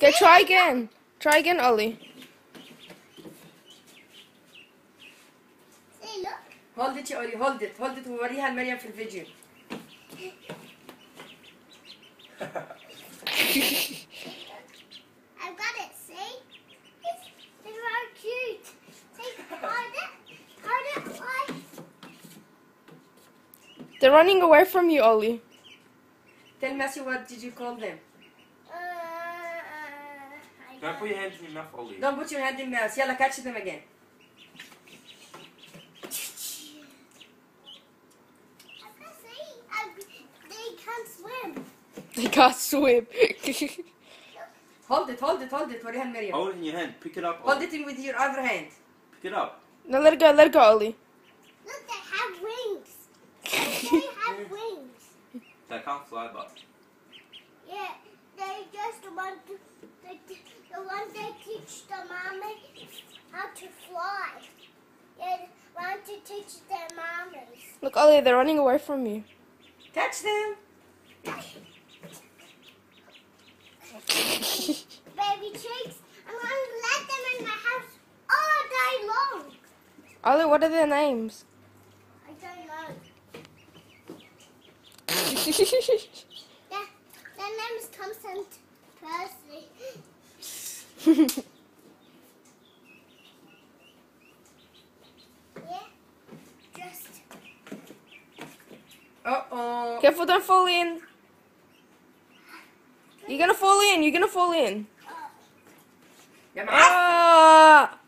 Okay, try again. Try again, Ollie. See, look. Hold it يا أولي. Hold it. Hold it ووريها لمريم في الفيديو. I've got it, see? It's very cute. See, hold it. Hold it, why? They're running away from you, Ollie. Tell Matthew what did you call them? I Don't put your hands in your mouth, Ollie. Don't put your hand in mouth. يلا catch them again. They can't swim. They can't swim. Hold it. Hold it. Hold it. وريها لمريم. Hold it in your hand. Pick it up, Hold Ollie. it in with your other hand. Pick it up. No, let it go. Let it go, Ollie. Look, they have wings. They have wings. They can't fly, but Yeah, they just want to. The one they teach the mommy how to fly. They want to teach their mommies. Look, Ollie, they're running away from you. Catch them. Baby chicks, I'm going to let them in my house all day long. Ollie, what are their names? I don't know. Yeah, their name is Thompson Percy. Yeah, just. Uh-oh. Careful, don't fall in. You're gonna fall in. You're gonna fall in. يا معفن. Ah!